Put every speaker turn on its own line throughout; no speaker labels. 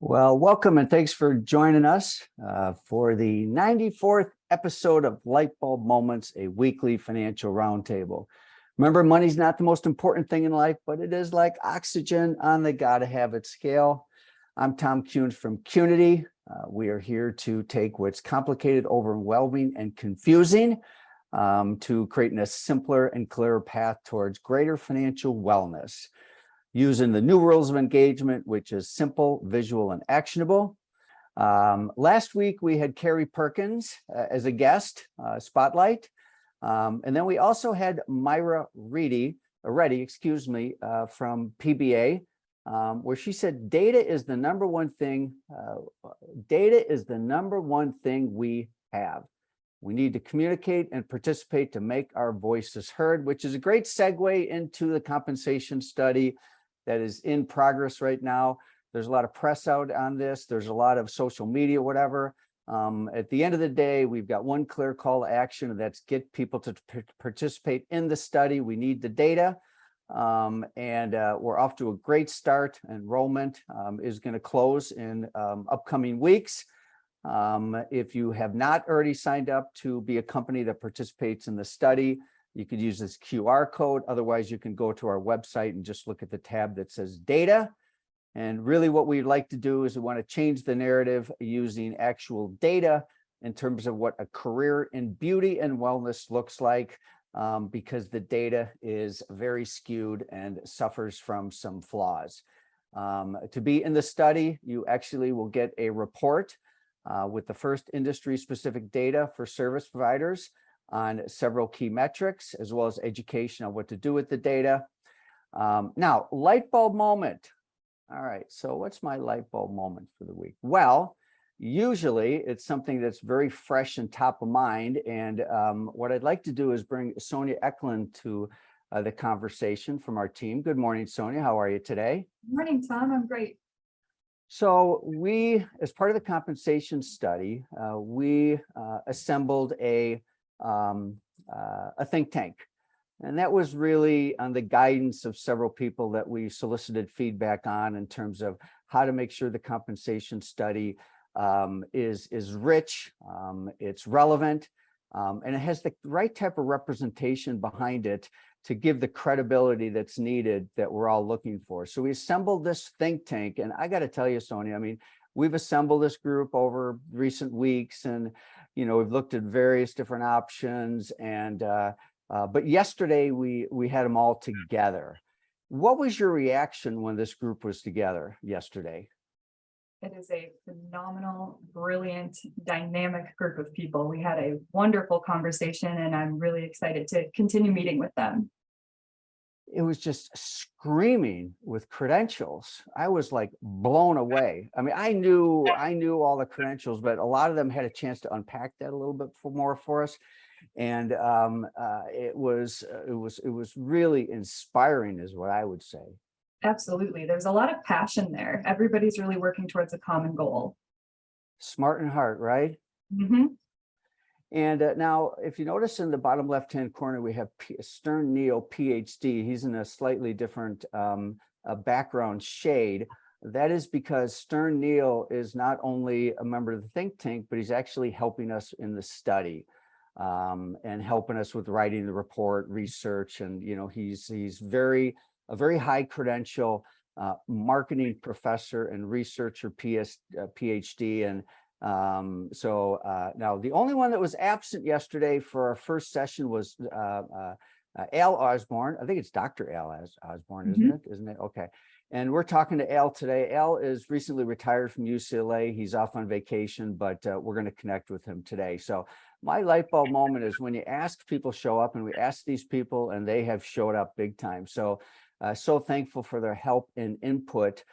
Well, welcome and thanks for joining us for the 94th episode of Lightbulb Moments, a weekly financial roundtable. Remember, money's not the most important thing in life, but it is like oxygen on the gotta have it scale. I'm Tom Kuhn from Qnity. We are here to take what's complicated, overwhelming, and confusing to creating a simpler and clearer path towards greater financial wellness, using the new rules of engagement, which is simple, visual, and actionable. Last week, we had Carrie Perkins as a guest spotlight. And then we also had Myra Reddy, from PBA, where she said, data is the number one thing. Data is the number one thing we have. We need to communicate and participate to make our voices heard, which is a great segue into the compensation study that is in progress right now. There's a lot of press out on this. There's a lot of social media, whatever. At the end of the day, we've got one clear call to action, and that's get people to participate in the study. We need the data, and we're off to a great start. Enrollment is going to close in upcoming weeks. If you have not already signed up to be a company that participates in the study, you could use this QR code. Otherwise, you can go to our website and just look at the tab that says data. And really what we'd like to do is we want to change the narrative using actual data in terms of what a career in beauty and wellness looks like, because the data is very skewed and suffers from some flaws. To be in the study, you actually will get a report with the first industry-specific data for service providers on several key metrics, as well as education on what to do with the data. Now, light bulb moment. All right, so what's my light bulb moment for the week? Well, usually it's something that's very fresh and top of mind. And what I'd like to do is bring Sonja Eklund to the conversation from our team. Good morning, Sonja. How are you today?
Good morning, Tom. I'm great.
So we, as part of the compensation study, we assembled a think tank. And that was really on the guidance of several people that we solicited feedback on in terms of how to make sure the compensation study is rich, it's relevant, and it has the right type of representation behind it to give the credibility that's needed that we're all looking for. So we assembled this think tank, and I got to tell you, Sonja, I mean, we've assembled this group over recent weeks, and we've looked at various different options, and but yesterday we had them all together. What was your reaction when this group was together yesterday?
It is a phenomenal, brilliant, dynamic group of people. We had a wonderful conversation, and I'm really excited to continue meeting with them.
It was just screaming with credentials. I was like blown away. I mean, I knew all the credentials, but a lot of them had a chance to unpack that a little bit more for us. And it was really inspiring, is what I would say.
Absolutely. There's a lot of passion there. Everybody's really working towards a common goal.
Smart and heart, right?
Mm-hmm.
And now, if you notice in the bottom left-hand corner, we have Stern Neil, PhD. He's in a slightly different background shade. That is because Stern Neil is not only a member of the think tank, but he's actually helping us in the study and helping us with writing the report, research. And, he's a very high credential marketing professor and researcher, PhD. And now the only one that was absent yesterday for our first session was Al Osborne. I think it's Dr. Al Osborne, isn't it? Okay. And we're talking to Al today. Al is recently retired from UCLA. He's off on vacation, but we're going to connect with him today. So my light bulb moment is when you ask people show up, and we ask these people and they have showed up big time. So thankful for their help and input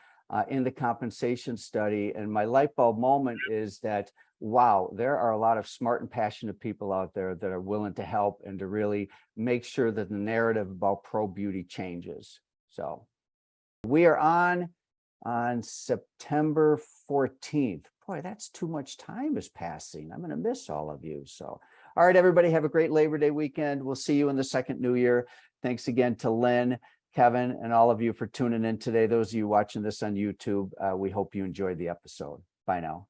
in the compensation study. And my light bulb moment is that, wow, there are a lot of smart and passionate people out there that are willing to help and to really make sure that the narrative about pro beauty changes. So we are on September 14th. Boy, that's too much time is passing. I'm going to miss all of you. So, all right, everybody, have a great Labor Day weekend. We'll see you in the second new year. Thanks again to Lynn, Kevin, and all of you for tuning in today. Those of you watching this on YouTube, we hope you enjoyed the episode. Bye now.